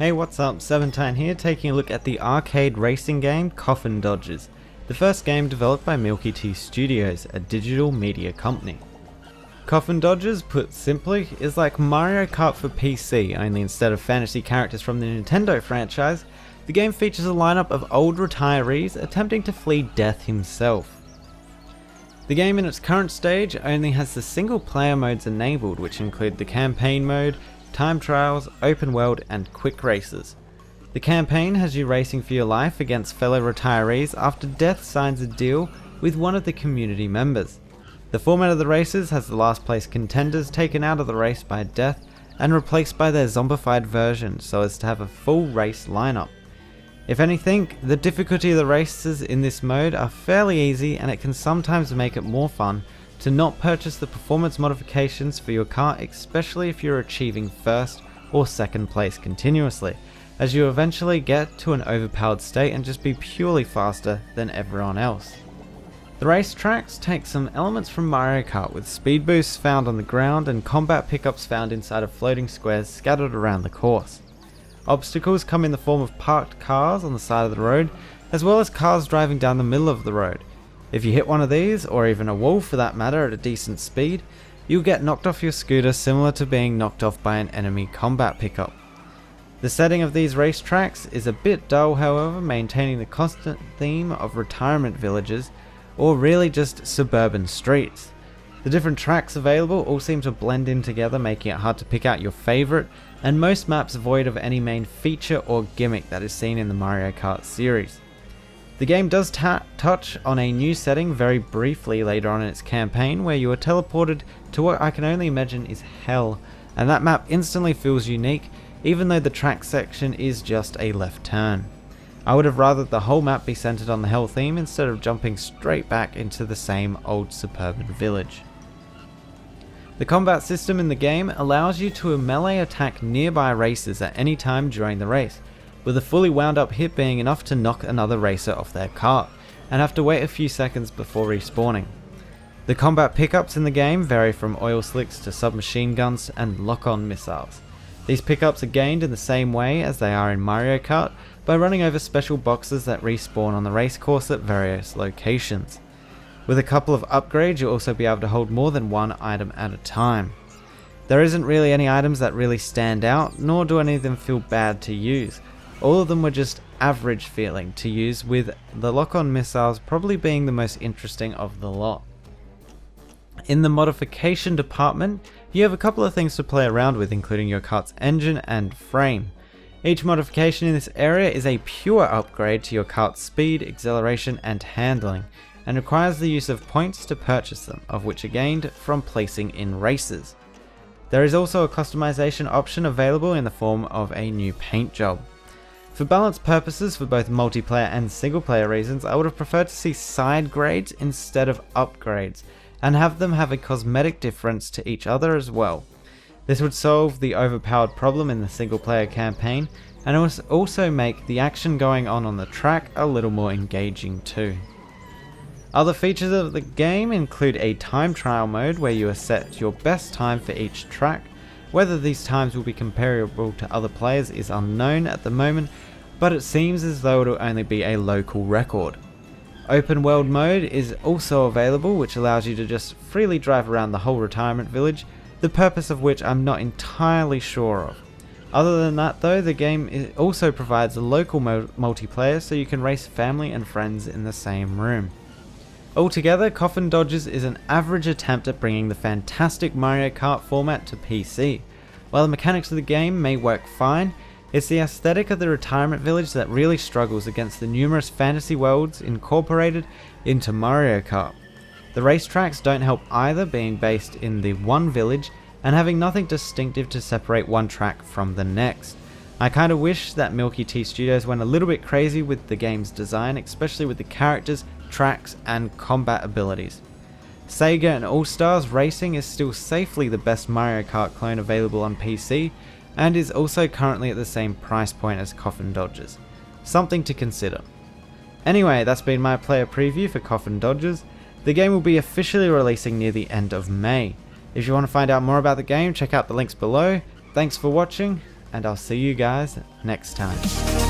Hey, what's up? Seventine here, taking a look at the arcade racing game Coffin Dodgers, the first game developed by Milky Studios, a digital media company. Coffin Dodgers, put simply, is like Mario Kart for PC, only instead of fantasy characters from the Nintendo franchise, the game features a lineup of old retirees attempting to flee death himself. The game in its current stage only has the single player modes enabled, which include the campaign mode, time trials, open world, and quick races. The campaign has you racing for your life against fellow retirees after death signs a deal with one of the community members. The format of the races has the last place contenders taken out of the race by death and replaced by their zombified version so as to have a full race lineup. If anything, the difficulty of the races in this mode are fairly easy, and it can sometimes make it more fun to not purchase the performance modifications for your car, especially if you're achieving first or second place continuously, as you eventually get to an overpowered state and just be purely faster than everyone else. The racetracks take some elements from Mario Kart, with speed boosts found on the ground and combat pickups found inside of floating squares scattered around the course. Obstacles come in the form of parked cars on the side of the road, as well as cars driving down the middle of the road. If you hit one of these, or even a wall for that matter, at a decent speed, you'll get knocked off your scooter, similar to being knocked off by an enemy combat pickup. The setting of these racetracks is a bit dull, however, maintaining the constant theme of retirement villages, or really just suburban streets. The different tracks available all seem to blend in together, making it hard to pick out your favourite, and most maps void of any main feature or gimmick that is seen in the Mario Kart series. The game does touch on a new setting very briefly later on in its campaign, where you are teleported to what I can only imagine is hell, and that map instantly feels unique, even though the track section is just a left turn. I would have rather the whole map be centered on the hell theme instead of jumping straight back into the same old suburban village. The combat system in the game allows you to melee attack nearby racers at any time during the race, with a fully wound up hit being enough to knock another racer off their cart, and have to wait a few seconds before respawning. The combat pickups in the game vary from oil slicks to submachine guns and lock-on missiles. These pickups are gained in the same way as they are in Mario Kart, by running over special boxes that respawn on the race course at various locations. With a couple of upgrades, you'll also be able to hold more than one item at a time. There isn't really any items that really stand out, nor do any of them feel bad to use. All of them were just average feeling to use, with the lock-on missiles probably being the most interesting of the lot. In the modification department, you have a couple of things to play around with, including your kart's engine and frame. Each modification in this area is a pure upgrade to your kart's speed, acceleration and handling, and requires the use of points to purchase them, of which are gained from placing in races. There is also a customization option available in the form of a new paint job. For balance purposes, for both multiplayer and single player reasons, I would have preferred to see side grades instead of upgrades, and have them have a cosmetic difference to each other as well. This would solve the overpowered problem in the single player campaign, and it would also make the action going on the track a little more engaging too. Other features of the game include a time trial mode where you are set your best time for each track. Whether these times will be comparable to other players is unknown at the moment, but it seems as though it will only be a local record. Open world mode is also available, which allows you to just freely drive around the whole retirement village, the purpose of which I'm not entirely sure of. Other than that though, the game also provides a local multiplayer, so you can race family and friends in the same room. Altogether, Coffin Dodgers is an average attempt at bringing the fantastic Mario Kart format to PC. While the mechanics of the game may work fine, it's the aesthetic of the retirement village that really struggles against the numerous fantasy worlds incorporated into Mario Kart. The racetracks don't help either, being based in the one village and having nothing distinctive to separate one track from the next. I kinda wish that Milky Studios went a little bit crazy with the game's design, especially with the characters, tracks and combat abilities. Sega and All-Stars Racing is still safely the best Mario Kart clone available on PC, and is also currently at the same price point as Coffin Dodgers. Something to consider. Anyway, that's been my player preview for Coffin Dodgers. The game will be officially releasing near the end of May. If you want to find out more about the game, check out the links below. Thanks for watching, and I'll see you guys next time.